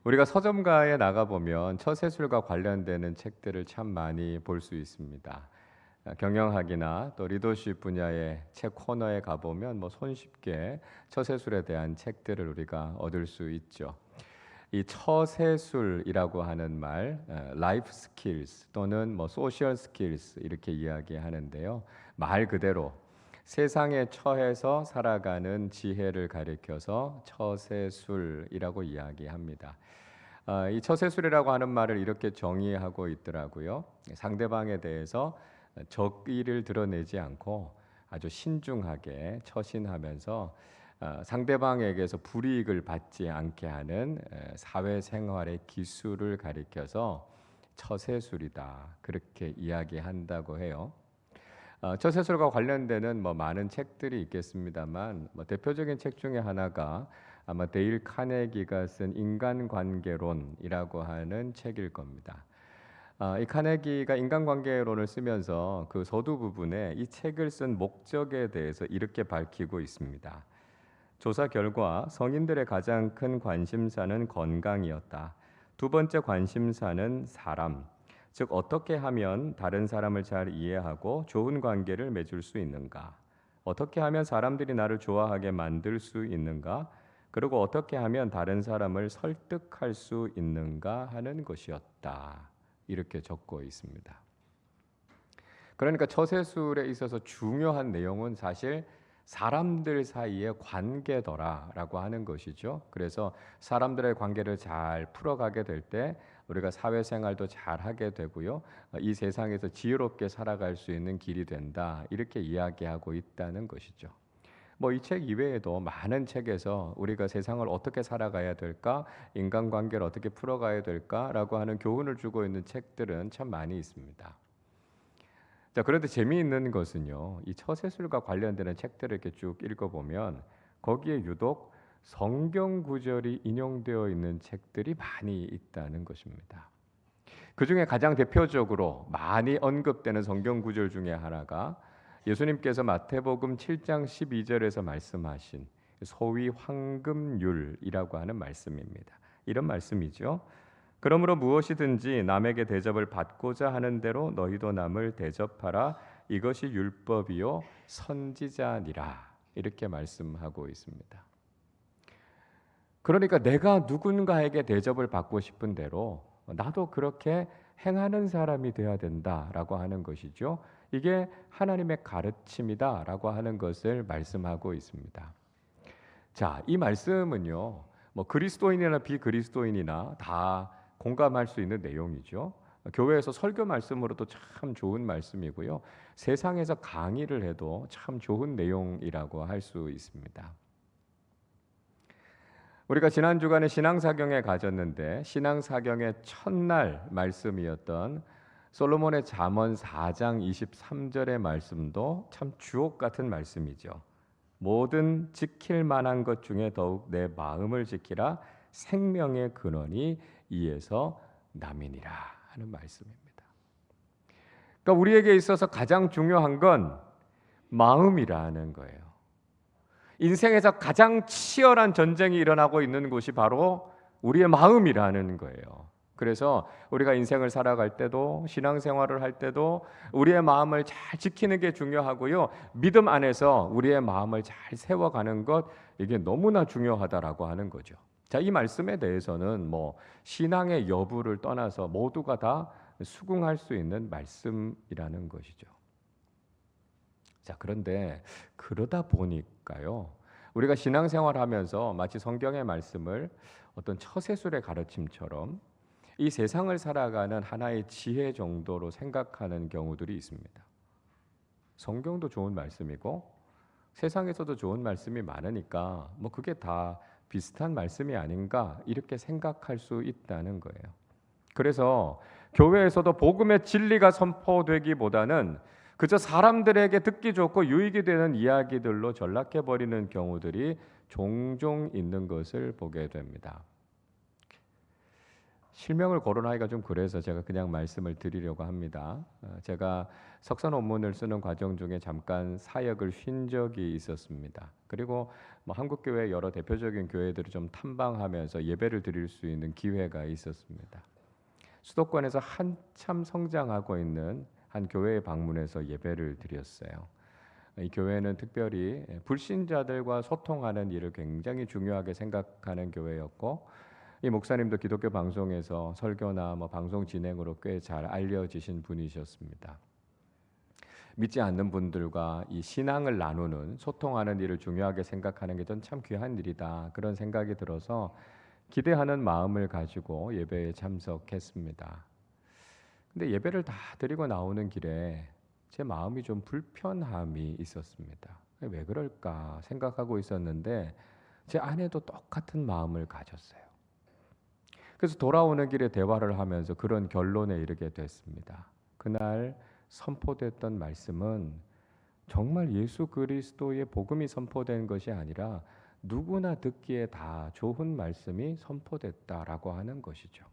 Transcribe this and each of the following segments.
우리가 서점가에 나가보면 처세술과 관련되는 책들을 참 많이 볼 수 있습니다. 경영학이나 또 리더십 분야의 책 코너에 가보면 손쉽게 처세술에 대한 책들을 우리가 얻을 수 있죠. 이 처세술이라고 하는 말, 라이프 스킬스 또는 소셜 스킬스 이렇게 이야기하는데요. 말 그대로 세상에 처해서 살아가는 지혜를 가리켜서 처세술이라고 이야기합니다. 이 처세술이라고 하는 말을 이렇게 정의하고 있더라고요. 상대방에 대해서 적의를 드러내지 않고 아주 신중하게 처신하면서 상대방에게서 불이익을 받지 않게 하는 사회생활의 기술을 가리켜서 처세술이다 그렇게 이야기한다고 해요. 처세술과 관련되는 많은 책들이 있겠습니다만 대표적인 책 중에 하나가 아마 데일 카네기가 쓴 인간관계론이라고 하는 책일 겁니다. 이 카네기가 인간관계론을 쓰면서 그 서두 부분에 이 책을 쓴 목적에 대해서 이렇게 밝히고 있습니다. 조사 결과 성인들의 가장 큰 관심사는 건강이었다. 두 번째 관심사는 사람, 즉 어떻게 하면 다른 사람을 잘 이해하고 좋은 관계를 맺을 수 있는가? 어떻게 하면 사람들이 나를 좋아하게 만들 수 있는가? 그리고 어떻게 하면 다른 사람을 설득할 수 있는가 하는 것이었다. 이렇게 적고 있습니다. 그러니까 처세술에 있어서 중요한 내용은 사실 사람들 사이의 관계더라라고 하는 것이죠. 그래서 사람들의 관계를 잘 풀어가게 될 때 우리가 사회생활도 잘 하게 되고요. 이 세상에서 지혜롭게 살아갈 수 있는 길이 된다. 이렇게 이야기하고 있다는 것이죠. 이 책 이외에도 많은 책에서 우리가 세상을 어떻게 살아가야 될까, 인간관계를 어떻게 풀어가야 될까라고 하는 교훈을 주고 있는 책들은 참 많이 있습니다. 자, 그런데 재미있는 것은요, 이 처세술과 관련되는 책들을 이렇게 쭉 읽어보면 거기에 유독 성경 구절이 인용되어 있는 책들이 많이 있다는 것입니다. 그 중에 가장 대표적으로 많이 언급되는 성경 구절 중에 하나가 예수님께서 마태복음 7장 12절에서 말씀하신 소위 황금률이라고 하는 말씀입니다. 이런 말씀이죠. 그러므로 무엇이든지 남에게 대접을 받고자 하는 대로 너희도 남을 대접하라. 이것이 율법이요 선지자니라. 이렇게 말씀하고 있습니다. 그러니까 내가 누군가에게 대접을 받고 싶은 대로 나도 그렇게 행하는 사람이 되어야 된다라고 하는 것이죠. 이게 하나님의 가르침이다라고 하는 것을 말씀하고 있습니다. 자, 이 말씀은요, 그리스도인이나 비그리스도인이나 다 공감할 수 있는 내용이죠. 교회에서 설교 말씀으로도 참 좋은 말씀이고요. 세상에서 강의를 해도 참 좋은 내용이라고 할 수 있습니다. 우리가 지난 주간에 신앙사경에 가졌는데 신앙사경의 첫날 말씀이었던 솔로몬의 잠언 4장 23절의 말씀도 참 주옥 같은 말씀이죠. 모든 지킬 만한 것 중에 더욱 내 마음을 지키라. 생명의 근원이 이에서 남이니라 하는 말씀입니다. 그러니까 우리에게 있어서 가장 중요한 건 마음이라는 거예요. 인생에서 가장 치열한 전쟁이 일어나고 있는 곳이 바로 우리의 마음이라는 거예요. 그래서 우리가 인생을 살아갈 때도 신앙생활을 할 때도 우리의 마음을 잘 지키는 게 중요하고요. 믿음 안에서 우리의 마음을 잘 세워가는 것, 이게 너무나 중요하다라고 하는 거죠. 자, 이 말씀에 대해서는 신앙의 여부를 떠나서 모두가 다 수긍할 수 있는 말씀이라는 것이죠. 자, 그런데 그러다 보니까요, 우리가 신앙생활하면서 마치 성경의 말씀을 어떤 처세술의 가르침처럼 이 세상을 살아가는 하나의 지혜 정도로 생각하는 경우들이 있습니다. 성경도 좋은 말씀이고 세상에서도 좋은 말씀이 많으니까 그게 다 비슷한 말씀이 아닌가 이렇게 생각할 수 있다는 거예요. 그래서 교회에서도 복음의 진리가 선포되기보다는 그저 사람들에게 듣기 좋고 유익이 되는 이야기들로 전락해버리는 경우들이 종종 있는 것을 보게 됩니다. 실명을 거론하기가 좀 그래서 제가 그냥 말씀을 드리려고 합니다. 제가 석사 논문을 쓰는 과정 중에 잠깐 사역을 쉰 적이 있었습니다. 그리고 한국교회 여러 대표적인 교회들을 좀 탐방하면서 예배를 드릴 수 있는 기회가 있었습니다. 수도권에서 한참 성장하고 있는 한 교회에 방문해서 예배를 드렸어요. 이 교회는 특별히 불신자들과 소통하는 일을 굉장히 중요하게 생각하는 교회였고, 이 목사님도 기독교 방송에서 설교나 방송 진행으로 꽤 잘 알려지신 분이셨습니다. 믿지 않는 분들과 이 신앙을 나누는 소통하는 일을 중요하게 생각하는 게 전 참 귀한 일이다, 그런 생각이 들어서 기대하는 마음을 가지고 예배에 참석했습니다. 근데 예배를 다 드리고 나오는 길에 제 마음이 좀 불편함이 있었습니다. 왜 그럴까 생각하고 있었는데 제 아내도 똑같은 마음을 가졌어요. 그래서 돌아오는 길에 대화를 하면서 그런 결론에 이르게 됐습니다. 그날 선포됐던 말씀은 정말 예수 그리스도의 복음이 선포된 것이 아니라 누구나 듣기에 다 좋은 말씀이 선포됐다라고 하는 것이죠.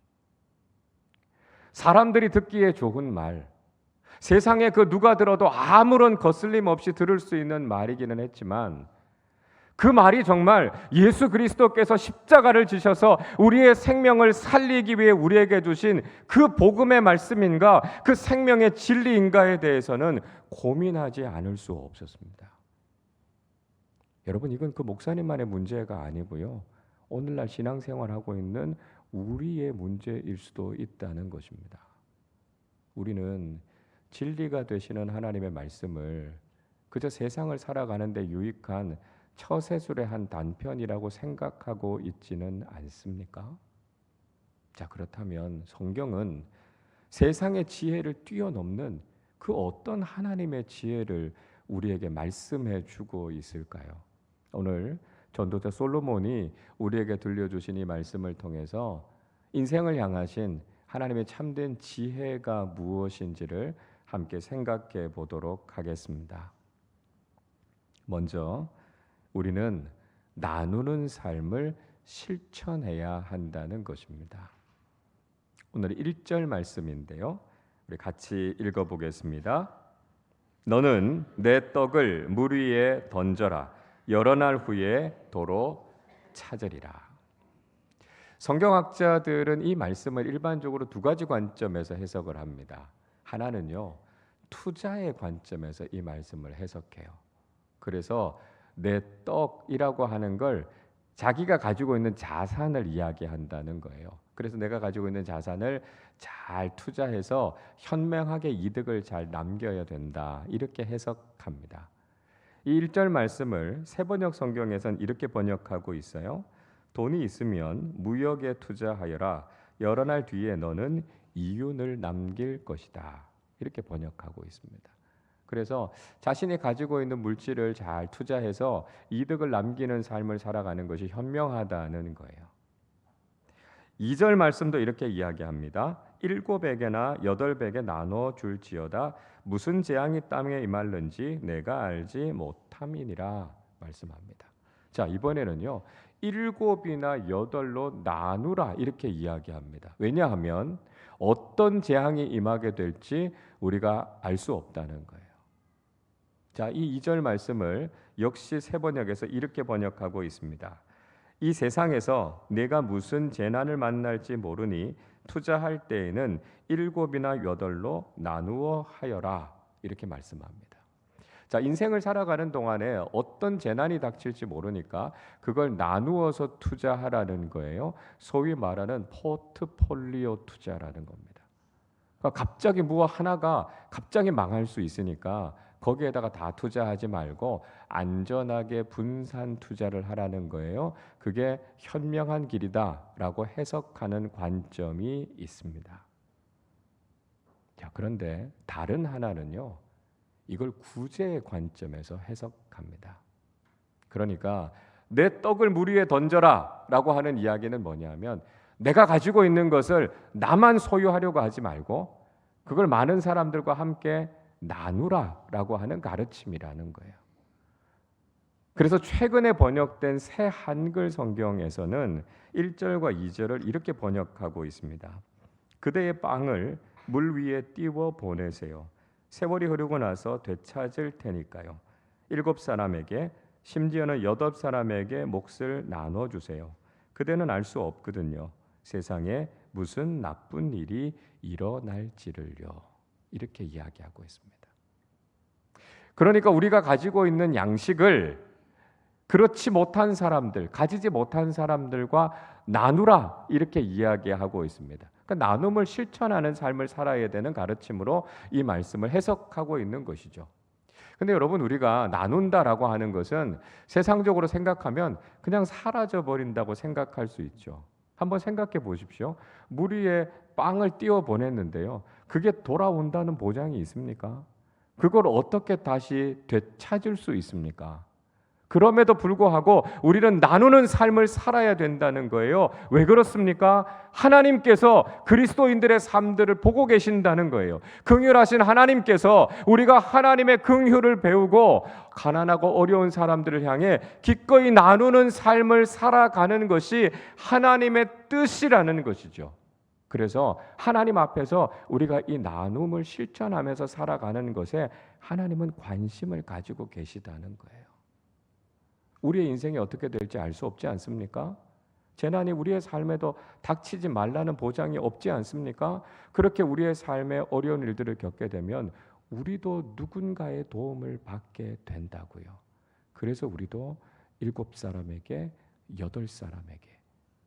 사람들이 듣기에 좋은 말, 세상에 그 누가 들어도 아무런 거슬림 없이 들을 수 있는 말이기는 했지만 그 말이 정말 예수 그리스도께서 십자가를 지셔서 우리의 생명을 살리기 위해 우리에게 주신 그 복음의 말씀인가, 그 생명의 진리인가에 대해서는 고민하지 않을 수 없었습니다. 여러분, 이건 그 목사님만의 문제가 아니고요, 오늘날 신앙생활하고 있는 우리의 문제일 수도 있다는 것입니다. 우리는 진리가 되시는 하나님의 말씀을 그저 세상을 살아가는 데 유익한 처세술의 한 단편이라고 생각하고 있지는 않습니까? 자, 그렇다면 성경은 세상의 지혜를 뛰어넘는 그 어떤 하나님의 지혜를 우리에게 말씀해 주고 있을까요? 오늘 전도자 솔로몬이 우리에게 들려주신 이 말씀을 통해서 인생을 향하신 하나님의 참된 지혜가 무엇인지를 함께 생각해 보도록 하겠습니다. 먼저 우리는 나누는 삶을 실천해야 한다는 것입니다. 오늘 1절 말씀인데요, 우리 같이 읽어보겠습니다. 너는 내 떡을 물 위에 던져라. 여러 날 후에 도로 찾으리라. 성경학자들은 이 말씀을 일반적으로 두 가지 관점에서 해석을 합니다. 하나는요, 투자의 관점에서 이 말씀을 해석해요. 그래서 내 떡이라고 하는 걸 자기가 가지고 있는 자산을 이야기한다는 거예요. 그래서 내가 가지고 있는 자산을 잘 투자해서 현명하게 이득을 잘 남겨야 된다, 이렇게 해석합니다. 이 1절 말씀을 세번역 성경에서는 이렇게 번역하고 있어요. 돈이 있으면 무역에 투자하여라. 여러 날 뒤에 너는 이윤을 남길 것이다, 이렇게 번역하고 있습니다. 그래서 자신이 가지고 있는 물질을 잘 투자해서 이득을 남기는 삶을 살아가는 것이 현명하다는 거예요. 2절 말씀도 이렇게 이야기합니다. 7에게나 8에게 나눠 줄지어다. 무슨 재앙이 땅에 임할는지 내가 알지 못함이니라 말씀합니다. 자, 이번에는요, 7이나 8로 나누라, 이렇게 이야기합니다. 왜냐하면 어떤 재앙이 임하게 될지 우리가 알 수 없다는 거예요. 자, 이 2절 말씀을 역시 세번역에서 이렇게 번역하고 있습니다. 이 세상에서 내가 무슨 재난을 만날지 모르니 투자할 때에는 7이나 8로 나누어 하여라, 이렇게 말씀합니다. 자, 인생을 살아가는 동안에 어떤 재난이 닥칠지 모르니까 그걸 나누어서 투자하라는 거예요. 소위 말하는 포트폴리오 투자라는 겁니다. 그러니까 갑자기 무엇 하나가 갑자기 망할 수 있으니까 거기에다가 다 투자하지 말고 안전하게 분산 투자를 하라는 거예요. 그게 현명한 길이다라고 해석하는 관점이 있습니다. 자, 그런데 다른 하나는요, 이걸 구제의 관점에서 해석합니다. 그러니까 내 떡을 물 위에 던져라 라고 하는 이야기는 뭐냐면, 내가 가지고 있는 것을 나만 소유하려고 하지 말고 그걸 많은 사람들과 함께 나누라라고 하는 가르침이라는 거예요. 그래서 최근에 번역된 새 한글 성경에서는 1절과 2절을 이렇게 번역하고 있습니다. 그대의 빵을 물 위에 띄워 보내세요. 세월이 흐르고 나서 되찾을 테니까요. 7사람에게, 심지어는 8사람에게 몫을 나눠주세요. 그대는 알 수 없거든요. 세상에 무슨 나쁜 일이 일어날지를요. 이렇게 이야기하고 있습니다. 그러니까 우리가 가지고 있는 양식을 그렇지 못한 사람들, 가지지 못한 사람들과 나누라, 이렇게 이야기하고 있습니다. 그러니까 나눔을 실천하는 삶을 살아야 되는 가르침으로 이 말씀을 해석하고 있는 것이죠. 근데 여러분, 우리가 나눈다라고 하는 것은 세상적으로 생각하면 그냥 사라져 버린다고 생각할 수 있죠. 한번 생각해 보십시오. 물 위에 빵을 띄워 보냈는데요, 그게 돌아온다는 보장이 있습니까? 그걸 어떻게 다시 되찾을 수 있습니까? 그럼에도 불구하고 우리는 나누는 삶을 살아야 된다는 거예요. 왜 그렇습니까? 하나님께서 그리스도인들의 삶들을 보고 계신다는 거예요. 긍휼하신 하나님께서 우리가 하나님의 긍휼을 배우고 가난하고 어려운 사람들을 향해 기꺼이 나누는 삶을 살아가는 것이 하나님의 뜻이라는 것이죠. 그래서 하나님 앞에서 우리가 이 나눔을 실천하면서 살아가는 것에 하나님은 관심을 가지고 계시다는 거예요. 우리의 인생이 어떻게 될지 알 수 없지 않습니까? 재난이 우리의 삶에도 닥치지 말라는 보장이 없지 않습니까? 그렇게 우리의 삶에 어려운 일들을 겪게 되면 우리도 누군가의 도움을 받게 된다고요. 그래서 우리도 7사람에게, 8사람에게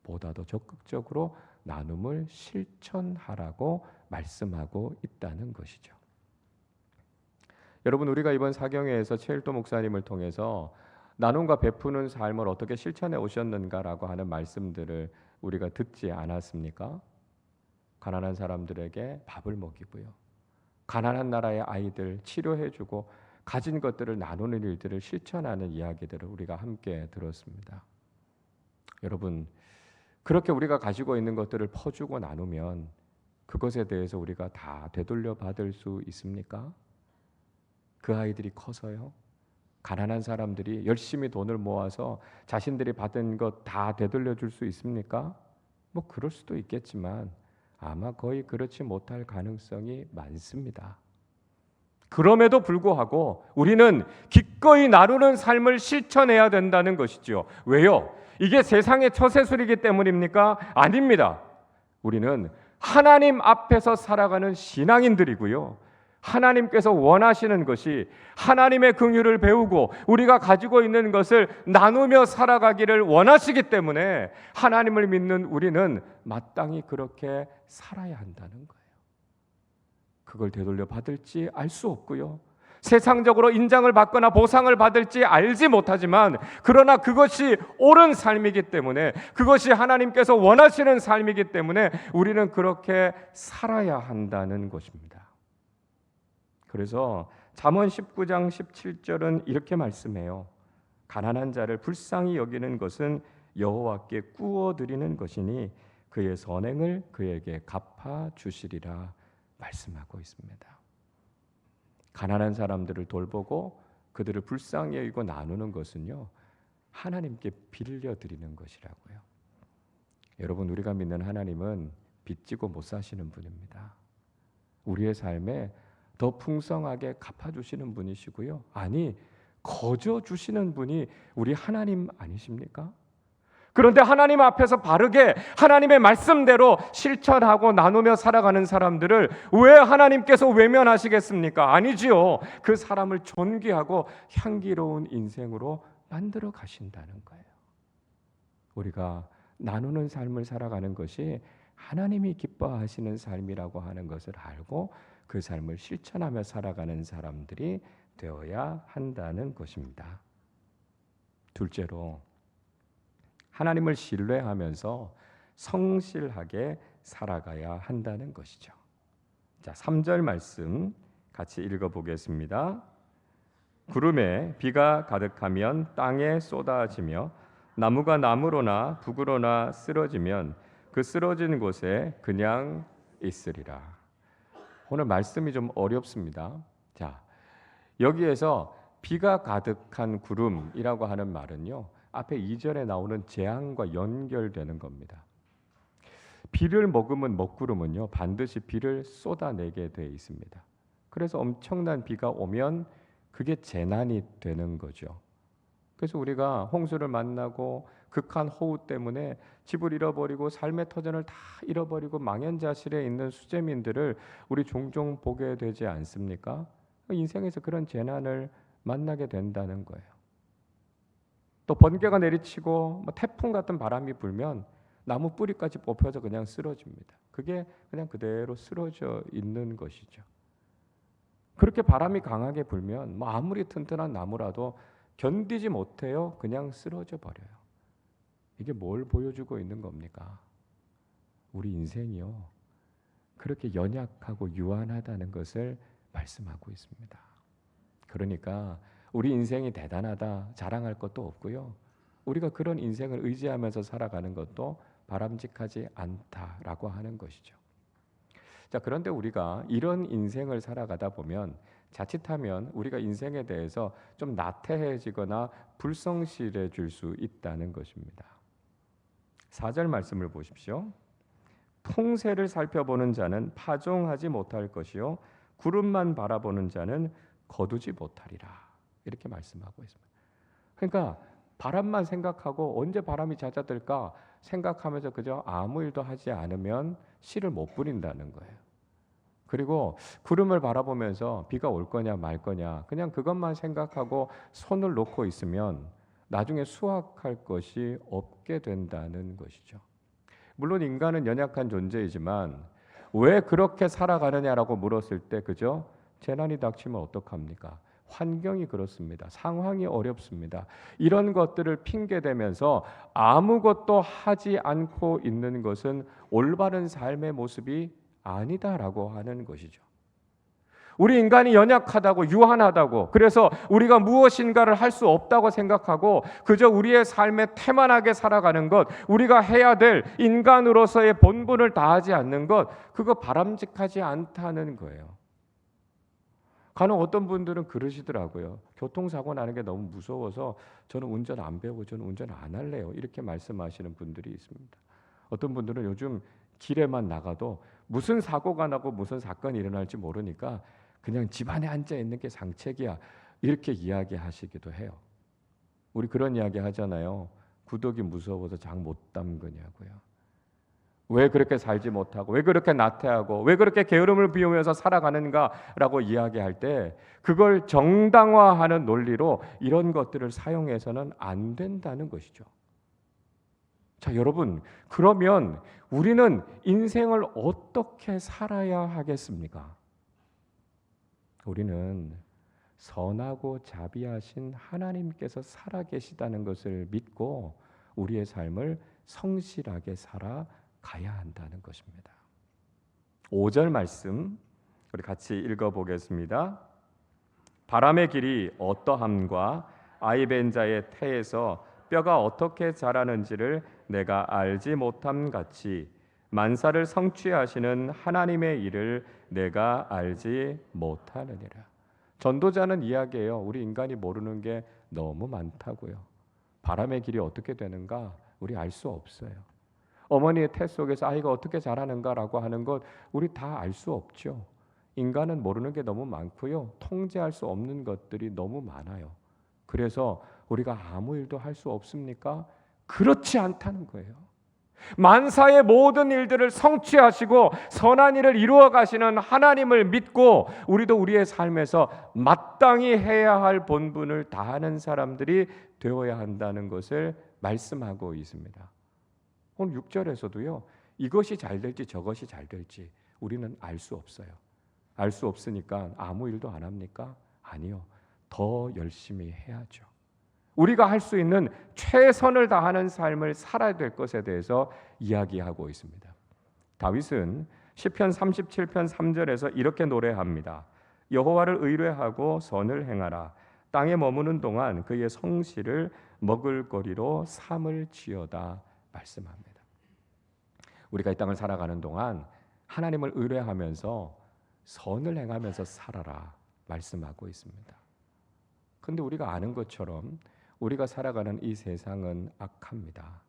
보다 더 적극적으로 나눔을 실천하라고 말씀하고 있다는 것이죠. 여러분, 우리가 이번 사경회에서 최일도 목사님을 통해서 나눔과 베푸는 삶을 어떻게 실천해 오셨는가라고 하는 말씀들을 우리가 듣지 않았습니까? 가난한 사람들에게 밥을 먹이고요, 가난한 나라의 아이들 치료해주고 가진 것들을 나누는 일들을 실천하는 이야기들을 우리가 함께 들었습니다. 여러분, 그렇게 우리가 가지고 있는 것들을 퍼주고 나누면 그것에 대해서 우리가 다 되돌려 받을 수 있습니까? 그 아이들이 커서요, 가난한 사람들이 열심히 돈을 모아서 자신들이 받은 것 다 되돌려 줄 수 있습니까? 뭐 그럴 수도 있겠지만 아마 거의 그렇지 못할 가능성이 많습니다. 그럼에도 불구하고 우리는 기꺼이 나누는 삶을 실천해야 된다는 것이죠. 왜요? 이게 세상의 처세술이기 때문입니까? 아닙니다. 우리는 하나님 앞에서 살아가는 신앙인들이고요, 하나님께서 원하시는 것이 하나님의 긍휼을 배우고 우리가 가지고 있는 것을 나누며 살아가기를 원하시기 때문에 하나님을 믿는 우리는 마땅히 그렇게 살아야 한다는 거예요. 그걸 되돌려 받을지 알 수 없고요, 세상적으로 인정을 받거나 보상을 받을지 알지 못하지만, 그러나 그것이 옳은 삶이기 때문에, 그것이 하나님께서 원하시는 삶이기 때문에 우리는 그렇게 살아야 한다는 것입니다. 그래서 잠언 19장 17절은 이렇게 말씀해요. 가난한 자를 불쌍히 여기는 것은 여호와께 꾸어 드리는 것이니 그의 선행을 그에게 갚아 주시리라 말씀하고 있습니다. 가난한 사람들을 돌보고 그들을 불쌍히 여기고 나누는 것은요, 하나님께 빌려 드리는 것이라고요. 여러분, 우리가 믿는 하나님은 빚지고 못 사시는 분입니다. 우리의 삶에 더 풍성하게 갚아주시는 분이시고요, 아니 거저 주시는 분이 우리 하나님 아니십니까? 그런데 하나님 앞에서 바르게 하나님의 말씀대로 실천하고 나누며 살아가는 사람들을 왜 하나님께서 외면하시겠습니까? 아니지요. 그 사람을 존귀하고 향기로운 인생으로 만들어 가신다는 거예요. 우리가 나누는 삶을 살아가는 것이 하나님이 기뻐하시는 삶이라고 하는 것을 알고 그 삶을 실천하며 살아가는 사람들이 되어야 한다는 것입니다. 둘째로, 하나님을 신뢰하면서 성실하게 살아가야 한다는 것이죠. 자, 3절 말씀 같이 읽어보겠습니다. 구름에 비가 가득하면 땅에 쏟아지며 나무가 나무로나 북으로나 쓰러지면 그 쓰러진 곳에 그냥 있으리라. 오늘 말씀이 좀 어렵습니다. 자, 여기에서 비가 가득한 구름이라고 하는 말은요, 앞에 2절에 나오는 재앙과 연결되는 겁니다. 비를 머금은 먹구름은요, 반드시 비를 쏟아내게 돼 있습니다. 그래서 엄청난 비가 오면 그게 재난이 되는 거죠. 그래서 우리가 홍수를 만나고 극한 호우 때문에 집을 잃어버리고 삶의 터전을 다 잃어버리고 망연자실에 있는 수재민들을 우리 종종 보게 되지 않습니까? 인생에서 그런 재난을 만나게 된다는 거예요. 또 번개가 내리치고 태풍 같은 바람이 불면 나무 뿌리까지 뽑혀서 그냥 쓰러집니다. 그게 그냥 그대로 쓰러져 있는 것이죠. 그렇게 바람이 강하게 불면 아무리 튼튼한 나무라도 견디지 못해요. 그냥 쓰러져 버려요. 이게 뭘 보여주고 있는 겁니까? 우리 인생이요, 그렇게 연약하고 유한하다는 것을 말씀하고 있습니다. 그러니까 우리 인생이 대단하다 자랑할 것도 없고요, 우리가 그런 인생을 의지하면서 살아가는 것도 바람직하지 않다라고 하는 것이죠. 자, 그런데 우리가 이런 인생을 살아가다 보면 자칫하면 우리가 인생에 대해서 좀 나태해지거나 불성실해질 수 있다는 것입니다. 4절 말씀을 보십시오. 풍세를 살펴보는 자는 파종하지 못할 것이요 구름만 바라보는 자는 거두지 못하리라. 이렇게 말씀하고 있습니다. 그러니까 바람만 생각하고 언제 바람이 잦아들까 생각하면서 그저 아무 일도 하지 않으면 씨를 못 뿌린다는 거예요. 그리고 구름을 바라보면서 비가 올 거냐 말 거냐 그냥 그것만 생각하고 손을 놓고 있으면 나중에 수확할 것이 없게 된다는 것이죠. 물론 인간은 연약한 존재이지만 왜 그렇게 살아가느냐라고 물었을 때 그죠? 재난이 닥치면 어떡합니까? 환경이 그렇습니다. 상황이 어렵습니다. 이런 것들을 핑계대면서 아무것도 하지 않고 있는 것은 올바른 삶의 모습이 아니다라고 하는 것이죠. 우리 인간이 연약하다고 유한하다고 그래서 우리가 무엇인가를 할 수 없다고 생각하고 그저 우리의 삶에 태만하게 살아가는 것, 우리가 해야 될 인간으로서의 본분을 다하지 않는 것, 그거 바람직하지 않다는 거예요. 간혹 어떤 분들은 그러시더라고요. 교통사고 나는 게 너무 무서워서 저는 운전 안 배우고 저는 운전 안 할래요. 이렇게 말씀하시는 분들이 있습니다. 어떤 분들은 요즘 길에만 나가도 무슨 사고가 나고 무슨 사건이 일어날지 모르니까 그냥 집 안에 앉아 있는 게 상책이야. 이렇게 이야기하시기도 해요. 우리 그런 이야기 하잖아요. 구덕이 무서워서 장 못 담그냐고요. 왜 그렇게 살지 못하고 왜 그렇게 나태하고 왜 그렇게 게으름을 피우면서 살아가는가라고 이야기할 때 그걸 정당화하는 논리로 이런 것들을 사용해서는 안 된다는 것이죠. 자, 여러분, 그러면 우리는 인생을 어떻게 살아야 하겠습니까? 우리는 선하고 자비하신 하나님께서 살아계시다는 것을 믿고 우리의 삶을 성실하게 살아가야 한다는 것입니다. 5절 말씀 우리 같이 읽어보겠습니다. 바람의 길이 어떠함과 아이벤 자의 태에서 뼈가 어떻게 자라는지를 내가 알지 못함 같이 만사를 성취하시는 하나님의 일을 내가 알지 못하느니라. 전도자는 이야기해요. 우리 인간이 모르는 게 너무 많다고요. 바람의 길이 어떻게 되는가 우리 알 수 없어요. 어머니의 태 속에서 아이가 어떻게 자라는가라고 하는 것 우리 다 알 수 없죠. 인간은 모르는 게 너무 많고요. 통제할 수 없는 것들이 너무 많아요. 그래서 우리가 아무 일도 할 수 없습니까? 그렇지 않다는 거예요. 만사의 모든 일들을 성취하시고 선한 일을 이루어 가시는 하나님을 믿고 우리도 우리의 삶에서 마땅히 해야 할 본분을 다하는 사람들이 되어야 한다는 것을 말씀하고 있습니다. 오늘 6절에서도요. 이것이 잘 될지 저것이 잘 될지 우리는 알 수 없어요. 알 수 없으니까 아무 일도 안 합니까? 아니요. 더 열심히 해야죠. 우리가 할 수 있는 최선을 다하는 삶을 살아야 될 것에 대해서 이야기하고 있습니다. 다윗은 시편 37편 3절에서 이렇게 노래합니다. 여호와를 의뢰하고 선을 행하라. 땅에 머무는 동안 그의 성실을 먹을거리로 삼을지어다 말씀합니다. 우리가 이 땅을 살아가는 동안 하나님을 의뢰하면서 선을 행하면서 살아라 말씀하고 있습니다. 근데 우리가 아는 것처럼 우리가 살아가는 이 세상은 악합니다.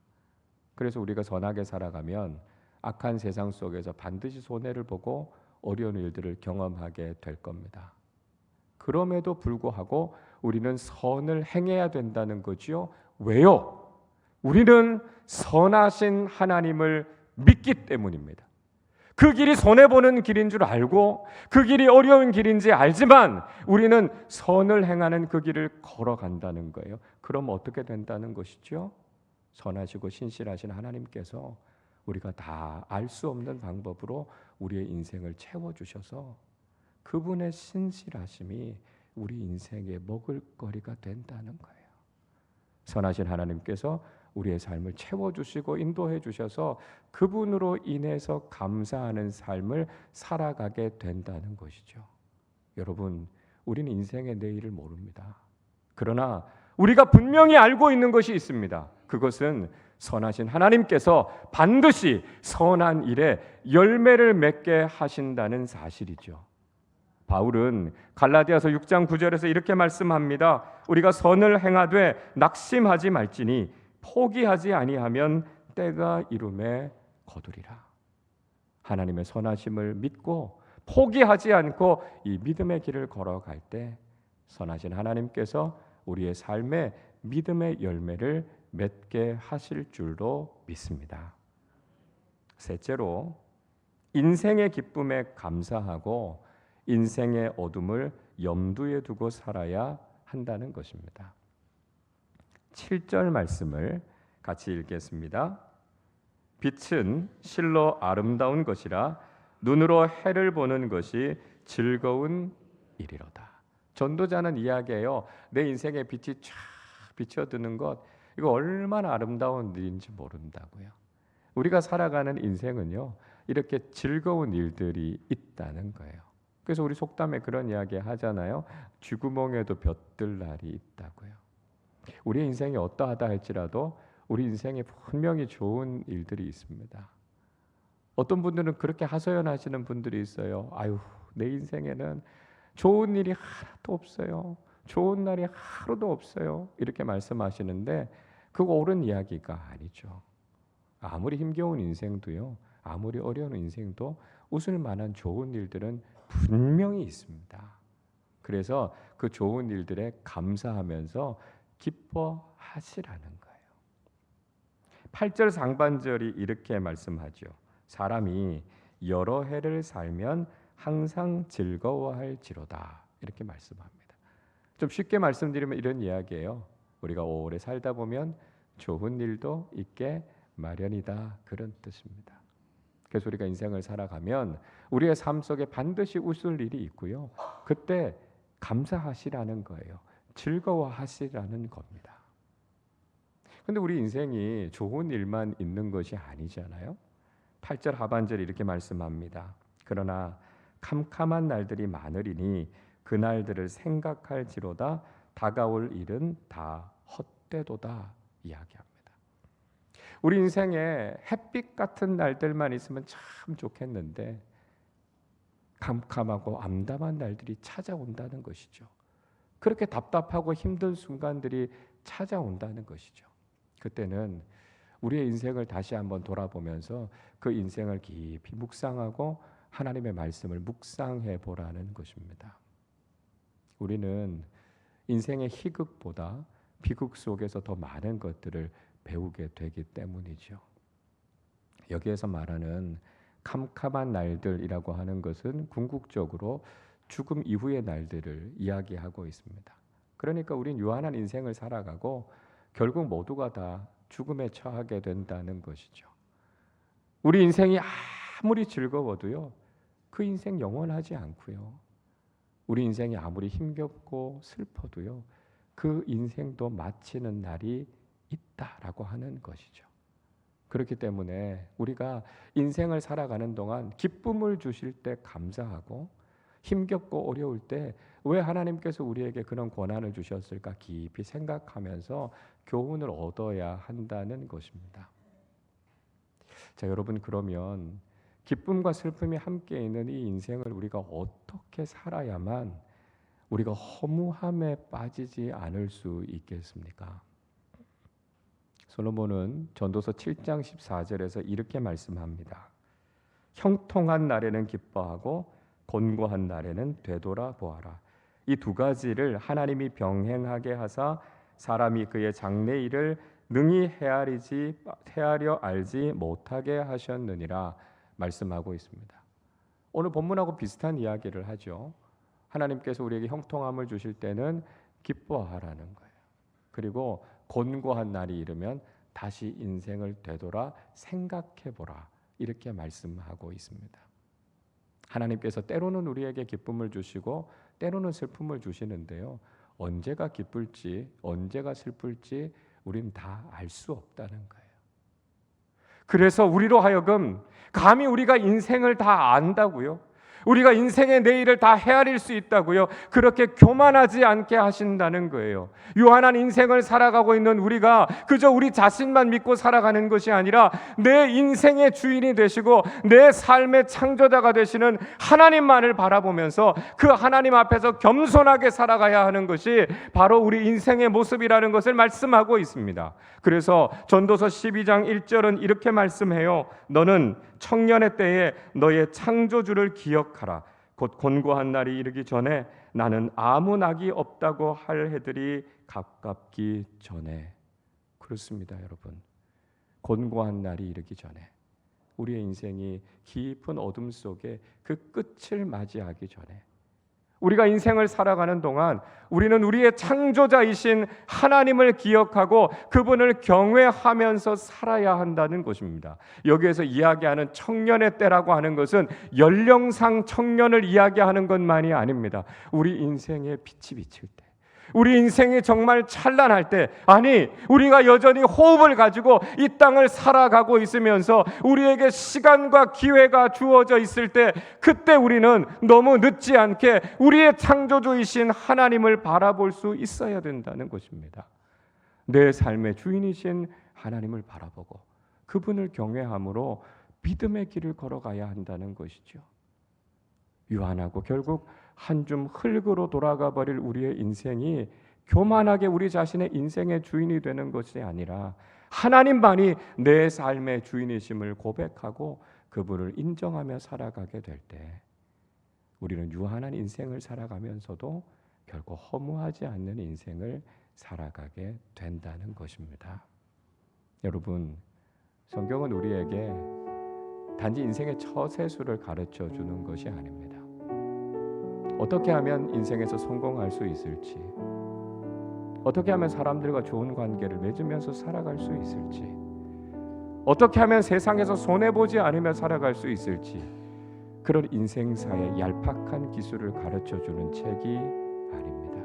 그래서 우리가 선하게 살아가면 악한 세상 속에서 반드시 손해를 보고 어려운 일들을 경험하게 될 겁니다. 그럼에도 불구하고 우리는 선을 행해야 된다는 거지요. 왜요? 우리는 선하신 하나님을 믿기 때문입니다. 그 길이 손해보는 길인 줄 알고 그 길이 어려운 길인지 알지만 우리는 선을 행하는 그 길을 걸어간다는 거예요. 그럼 어떻게 된다는 것이죠? 선하시고 신실하신 하나님께서 우리가 다 알 수 없는 방법으로 우리의 인생을 채워주셔서 그분의 신실하심이 우리 인생의 먹을거리가 된다는 거예요. 선하신 하나님께서 우리의 삶을 채워주시고 인도해 주셔서 그분으로 인해서 감사하는 삶을 살아가게 된다는 것이죠. 여러분, 우리는 인생의 내일을 모릅니다. 그러나 우리가 분명히 알고 있는 것이 있습니다. 그것은 선하신 하나님께서 반드시 선한 일에 열매를 맺게 하신다는 사실이죠. 바울은 갈라디아서 6장 9절에서 이렇게 말씀합니다. 우리가 선을 행하되 낙심하지 말지니 포기하지 아니하면 때가 이름에 거두리라. 하나님의 선하심을 믿고 포기하지 않고 이 믿음의 길을 걸어갈 때 선하신 하나님께서 우리의 삶에 믿음의 열매를 맺게 하실 줄로 믿습니다. 셋째로 인생의 기쁨에 감사하고 인생의 어둠을 염두에 두고 살아야 한다는 것입니다. 7절 말씀을 같이 읽겠습니다. 빛은 실로 아름다운 것이라 눈으로 해를 보는 것이 즐거운 일이로다. 전도자는 이야기해요. 내 인생에 빛이 쫙 비춰드는 것, 이거 얼마나 아름다운 일인지 모른다고요. 우리가 살아가는 인생은요, 이렇게 즐거운 일들이 있다는 거예요. 그래서 우리 속담에 그런 이야기 하잖아요. 쥐구멍에도 볕들 날이 있다고요. 우리 인생이 어떠하다 할지라도 우리 인생에 분명히 좋은 일들이 있습니다. 어떤 분들은 그렇게 하소연하시는 분들이 있어요. 아유, 내 인생에는 좋은 일이 하나도 없어요. 좋은 날이 하루도 없어요. 이렇게 말씀하시는데 그거 옳은 이야기가 아니죠. 아무리 힘겨운 인생도요, 아무리 어려운 인생도 웃을 만한 좋은 일들은 분명히 있습니다. 그래서 그 좋은 일들에 감사하면서 기뻐하시라는 거예요. 8절 상반절이 이렇게 말씀하죠. 사람이 여러 해를 살면 항상 즐거워할지로다. 이렇게 말씀합니다. 좀 쉽게 말씀드리면 이런 이야기예요. 우리가 오래 살다 보면 좋은 일도 있게 마련이다. 그런 뜻입니다. 그래서 우리가 인생을 살아가면 우리의 삶 속에 반드시 웃을 일이 있고요. 그때 감사하시라는 거예요. 즐거워하시라는 겁니다. 근데 우리 인생이 좋은 일만 있는 것이 아니잖아요. 8절 하반절에 이렇게 말씀합니다. 그러나 캄캄한 날들이 많으리니 그 날들을 생각할지로다 다가올 일은 다 헛되도다 이야기합니다. 우리 인생에 햇빛 같은 날들만 있으면 참 좋겠는데 캄캄하고 암담한 날들이 찾아온다는 것이죠. 그렇게 답답하고 힘든 순간들이 찾아온다는 것이죠. 그때는 우리의 인생을 다시 한번 돌아보면서 그 인생을 깊이 묵상하고 하나님의 말씀을 묵상해 보라는 것입니다. 우리는 인생의 희극보다 비극 속에서 더 많은 것들을 배우게 되기 때문이죠. 여기에서 말하는 캄캄한 날들이라고 하는 것은 궁극적으로 죽음 이후의 날들을 이야기하고 있습니다. 그러니까 우린 유한한 인생을 살아가고 결국 모두가 다 죽음에 처하게 된다는 것이죠. 우리 인생이 아무리 즐거워도요, 그 인생 영원하지 않고요. 우리 인생이 아무리 힘겹고 슬퍼도요, 그 인생도 마치는 날이 있다라고 하는 것이죠. 그렇기 때문에 우리가 인생을 살아가는 동안 기쁨을 주실 때 감사하고 힘겹고 어려울 때 왜 하나님께서 우리에게 그런 권한을 주셨을까 깊이 생각하면서 교훈을 얻어야 한다는 것입니다. 자, 여러분, 그러면 기쁨과 슬픔이 함께 있는 이 인생을 우리가 어떻게 살아야만 우리가 허무함에 빠지지 않을 수 있겠습니까? 솔로몬은 전도서 7장 14절에서 이렇게 말씀합니다. 형통한 날에는 기뻐하고 곤고한 날에는 되돌아보아라. 이 두 가지를 하나님이 병행하게 하사 사람이 그의 장래일을 능히 헤아려 알지 못하게 하셨느니라 말씀하고 있습니다. 오늘 본문하고 비슷한 이야기를 하죠. 하나님께서 우리에게 형통함을 주실 때는 기뻐하라는 거예요. 그리고 곤고한 날이 이르면 다시 인생을 되돌아 생각해보라, 이렇게 말씀하고 있습니다. 하나님께서 때로는 우리에게 기쁨을 주시고 때로는 슬픔을 주시는데요, 언제가 기쁠지 언제가 슬플지 우린 다 알 수 없다는 거예요. 그래서 우리로 하여금 감히 우리가 인생을 다 안다고요, 우리가 인생의 내일을 다 헤아릴 수 있다고요, 그렇게 교만하지 않게 하신다는 거예요. 유한한 인생을 살아가고 있는 우리가 그저 우리 자신만 믿고 살아가는 것이 아니라 내 인생의 주인이 되시고 내 삶의 창조자가 되시는 하나님만을 바라보면서 그 하나님 앞에서 겸손하게 살아가야 하는 것이 바로 우리 인생의 모습이라는 것을 말씀하고 있습니다. 그래서 전도서 12장 1절은 이렇게 말씀해요. 너는 청년의 때에 너의 창조주를 기억하라. 곧 곤고한 날이 이르기 전에 나는 아무 낙이 없다고 할 해들이 가깝기 전에. 그렇습니다, 여러분. 곤고한 날이 이르기 전에, 우리의 인생이 깊은 어둠 속에 그 끝을 맞이하기 전에, 우리가 인생을 살아가는 동안 우리는 우리의 창조자이신 하나님을 기억하고 그분을 경외하면서 살아야 한다는 것입니다. 여기에서 이야기하는 청년의 때라고 하는 것은 연령상 청년을 이야기하는 것만이 아닙니다. 우리 인생의 빛이 비칠 때, 우리 인생이 정말 찬란할 때, 아니 우리가 여전히 호흡을 가지고 이 땅을 살아가고 있으면서 우리에게 시간과 기회가 주어져 있을 때, 그때 우리는 너무 늦지 않게 우리의 창조주이신 하나님을 바라볼 수 있어야 된다는 것입니다. 내 삶의 주인이신 하나님을 바라보고 그분을 경외함으로 믿음의 길을 걸어가야 한다는 것이죠. 유한하고 결국 한 줌 흙으로 돌아가 버릴 우리의 인생이 교만하게 우리 자신의 인생의 주인이 되는 것이 아니라 하나님만이 내 삶의 주인이심을 고백하고 그분을 인정하며 살아가게 될 때, 우리는 유한한 인생을 살아가면서도 결코 허무하지 않는 인생을 살아가게 된다는 것입니다. 여러분, 성경은 우리에게 단지 인생의 처세술을 가르쳐 주는 것이 아닙니다. 어떻게 하면 인생에서 성공할 수 있을지, 어떻게 하면 사람들과 좋은 관계를 맺으면서 살아갈 수 있을지, 어떻게 하면 세상에서 손해보지 않으며 살아갈 수 있을지, 그런 인생사의 얄팍한 기술을 가르쳐주는 책이 아닙니다.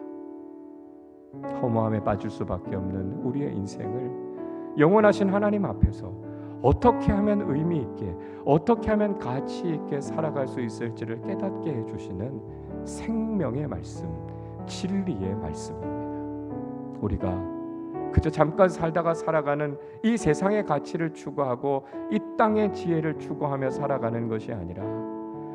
허무함에 빠질 수밖에 없는 우리의 인생을 영원하신 하나님 앞에서 어떻게 하면 의미 있게, 어떻게 하면 가치 있게 살아갈 수 있을지를 깨닫게 해주시는 생명의 말씀, 진리의 말씀입니다. 우리가 그저 잠깐 살다가 살아가는 이 세상의 가치를 추구하고 이 땅의 지혜를 추구하며 살아가는 것이 아니라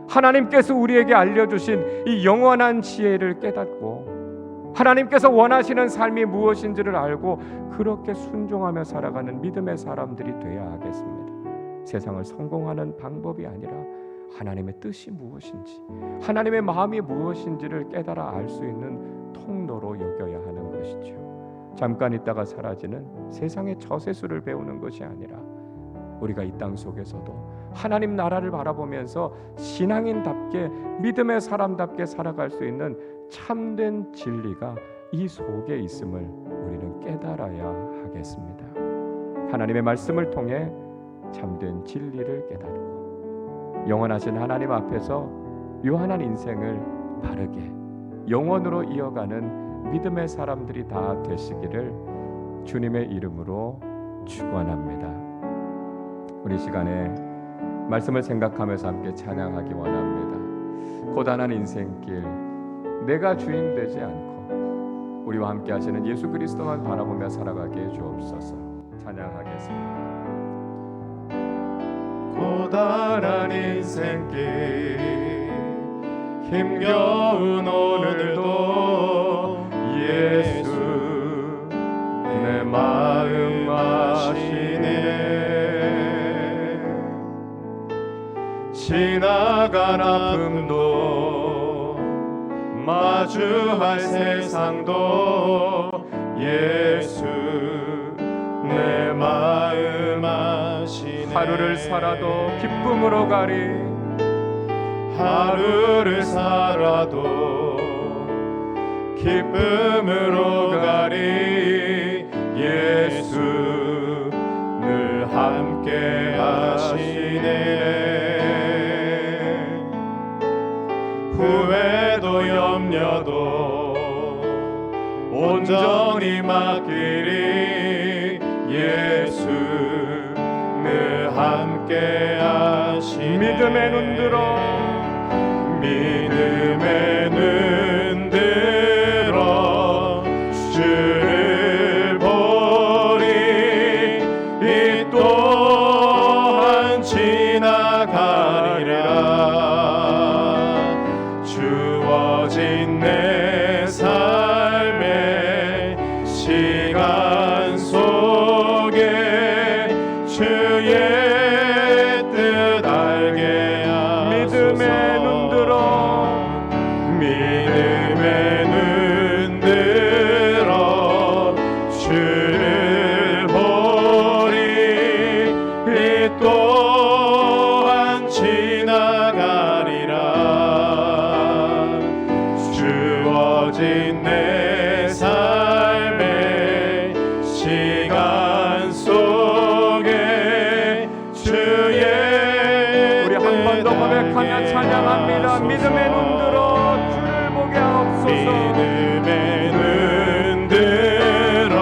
하나님께서 우리에게 알려주신 이 영원한 지혜를 깨닫고 하나님께서 원하시는 삶이 무엇인지를 알고 그렇게 순종하며 살아가는 믿음의 사람들이 되어야 하겠습니다. 세상을 성공하는 방법이 아니라 하나님의 뜻이 무엇인지, 하나님의 마음이 무엇인지를 깨달아 알 수 있는 통로로 여겨야 하는 것이죠. 잠깐 있다가 사라지는 세상의 처세술을 배우는 것이 아니라 우리가 이 땅 속에서도 하나님 나라를 바라보면서 신앙인답게, 믿음의 사람답게 살아갈 수 있는 참된 진리가 이 속에 있음을 우리는 깨달아야 하겠습니다. 하나님의 말씀을 통해 참된 진리를 깨닫고 영원하신 하나님 앞에서 유한한 인생을 바르게 영원으로 이어가는 믿음의 사람들이 다 되시기를 주님의 이름으로 축원합니다. 우리 시간에 말씀을 생각하면서 함께 찬양하기 원합니다. 고단한 인생길, 내가 주인 되지 않고 우리와 함께 하시는 예수 그리스도만 바라보며 살아가게 해 주옵소서. 찬양하겠습니다. 고단한 인생길, 힘겨운 오늘도 지나간 아픔도 마주할 세상도 예수 내 마음 아시네. 하루를 살아도 기쁨으로 가리, 하루를 살아도 기쁨으로 가리. 예수 늘 함께 하시네. 후회도 염려도 온전히 맡기리. 예수 늘 함께 하시네. 믿음의 눈 들어, 믿음의 눈 들어 주를 보리. 이 또한 지나가리라. 주어진 내 삶의 시간 속에 주의 뜻 알게 하소서. 믿음의 눈 들어, 믿음의 눈 들어 주를 보리. 이 또한 지나가리라. 주어진 내 삶의 시간 속에 주의 우리 한 번 더 고백하며 찬양합니다. 믿음의 눈 들어 주를 보게 하옵소서. 믿음의 눈 들어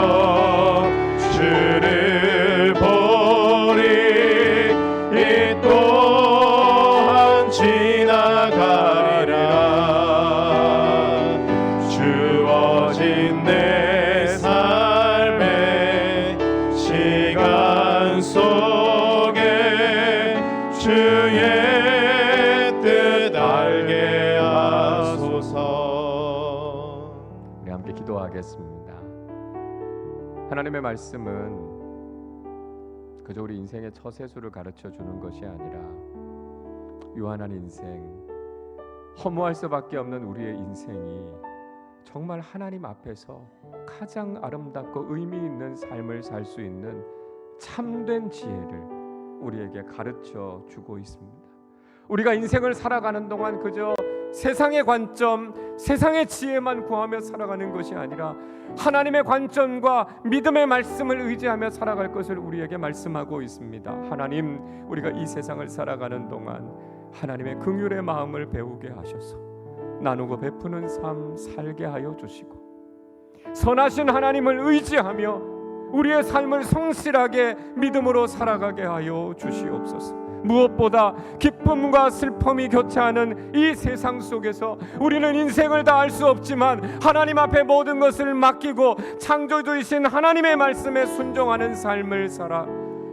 주를 보리. 이 또한 지나가리라. 주어진 내 삶의 시간 속에 주의 뜻 알게 하소서. 우리 함께 기도하겠습니다. 하나님의 말씀은 그저 우리 인생의 처세술을 가르쳐 주는 것이 아니라 유한한 인생, 허무할 수밖에 없는 우리의 인생이 정말 하나님 앞에서 가장 아름답고 의미 있는 삶을 살 수 있는 참된 지혜를 우리에게 가르쳐 주고 있습니다. 우리가 인생을 살아가는 동안 그저 세상의 관점, 세상의 지혜만 구하며 살아가는 것이 아니라 하나님의 관점과 믿음의 말씀을 의지하며 살아갈 것을 우리에게 말씀하고 있습니다. 하나님, 우리가 이 세상을 살아가는 동안 하나님의 긍휼의 마음을 배우게 하셔서 나누고 베푸는 삶 살게 하여 주시고, 선하신 하나님을 의지하며 우리의 삶을 성실하게 믿음으로 살아가게 하여 주시옵소서. 무엇보다 기쁨과 슬픔이 교차하는 이 세상 속에서 우리는 인생을 다 알 수 없지만 하나님 앞에 모든 것을 맡기고 창조주이신 하나님의 말씀에 순종하는 삶을 살아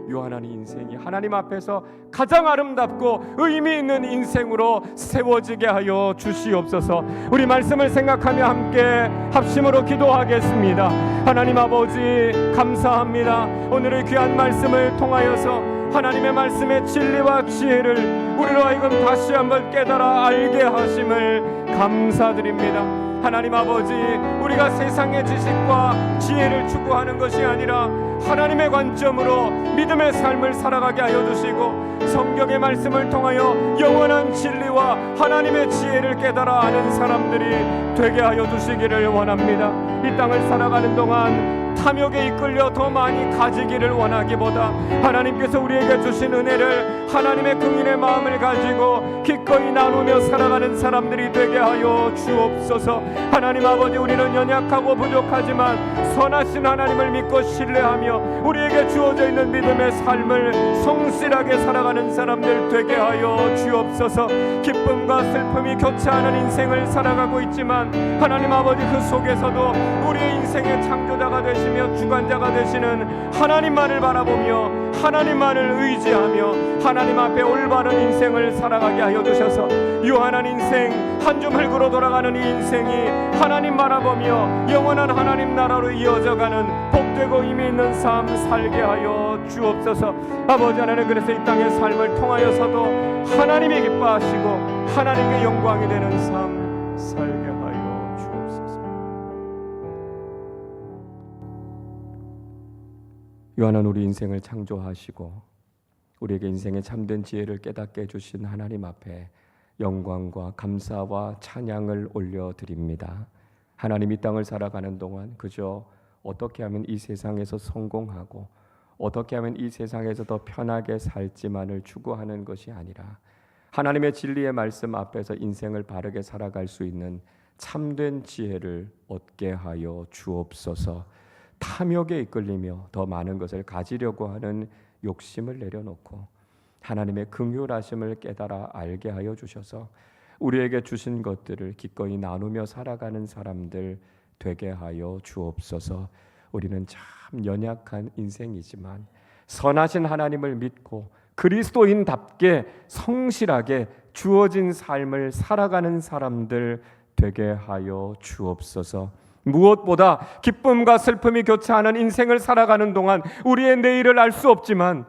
요한한 인생이 하나님 앞에서 가장 아름답고 의미 있는 인생으로 세워지게 하여 주시옵소서. 우리 말씀을 생각하며 함께 합심으로 기도하겠습니다. 하나님 아버지, 감사합니다. 오늘의 귀한 말씀을 통하여서 하나님의 말씀의 진리와 지혜를 우리로 하여금 다시 한번 깨달아 알게 하심을 감사드립니다. 하나님 아버지, 우리가 세상의 지식과 지혜를 추구하는 것이 아니라 하나님의 관점으로 믿음의 삶을 살아가게 하여 주시고, 성경의 말씀을 통하여 영원한 진리와 하나님의 지혜를 깨달아 아는 사람들이 되게 하여 주시기를 원합니다. 이 땅을 살아가는 동안 탐욕에 이끌려 더 많이 가지기를 원하기보다 하나님께서 우리에게 주신 은혜를 하나님의 긍휼의 마음을 가지고 기꺼이 나누며 살아가는 사람들이 되게 하여 주옵소서. 하나님 아버지, 우리는 연약하고 부족하지만 선하신 하나님을 믿고 신뢰하며 우리에게 주어져 있는 믿음의 삶을 성실하게 살아가는 사람들 되게 하여 주옵소서. 기쁨과 슬픔이 교차하는 인생을 살아가고 있지만 하나님 아버지, 그 속에서도 우리의 인생의 창조자가 되시며 주관자가 되시는 하나님만을 바라보며 하나님만을 의지하며 하나님 앞에 올바른 인생을 살아가게 하여 주셔서 유한한 인생, 한 주말구로 돌아가는 이 인생이 하나님 바라보며 영원한 하나님 나라로 이어져가는 복되고 의미 있는 삶 살게 하여 주옵소서. 아버지 하나님, 그래서 이 땅의 삶을 통하여서도 하나님이 기뻐하시고 하나님께 영광이 되는 삶 살게 하여 주옵소서. 유한한 우리 인생을 창조하시고 우리에게 인생의 참된 지혜를 깨닫게 해주신 하나님 앞에 영광과 감사와 찬양을 올려드립니다. 하나님, 이 땅을 살아가는 동안 그저 어떻게 하면 이 세상에서 성공하고 어떻게 하면 이 세상에서 더 편하게 살지만을 추구하는 것이 아니라 하나님의 진리의 말씀 앞에서 인생을 바르게 살아갈 수 있는 참된 지혜를 얻게 하여 주옵소서. 탐욕에 이끌리며 더 많은 것을 가지려고 하는 욕심을 내려놓고 하나님의 긍휼하심을 깨달아 알게 하여 주셔서 우리에게 주신 것들을 기꺼이 나누며 살아가는 사람들 되게 하여 주옵소서. 우리는 참 연약한 인생이지만 선하신 하나님을 믿고 그리스도인답게 성실하게 주어진 삶을 살아가는 사람들 되게 하여 주옵소서. 무엇보다 기쁨과 슬픔이 교차하는 인생을 살아가는 동안 우리의 내일을 알 수 없지만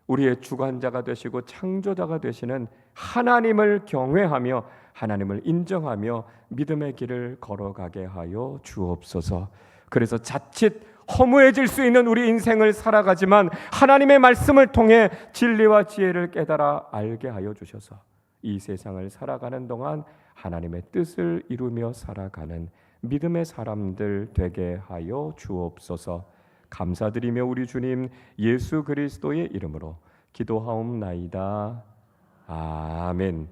우리의 주관자가 되시고 창조자가 되시는 하나님을 경외하며 하나님을 인정하며 믿음의 길을 걸어가게 하여 주옵소서. 그래서 자칫 허무해질 수 있는 우리 인생을 살아가지만 하나님의 말씀을 통해 진리와 지혜를 깨달아 알게 하여 주셔서 이 세상을 살아가는 동안 하나님의 뜻을 이루며 살아가는 믿음의 사람들 되게 하여 주옵소서. 감사드리며 우리 주님 예수 그리스도의 이름으로 기도하옵나이다. 아멘.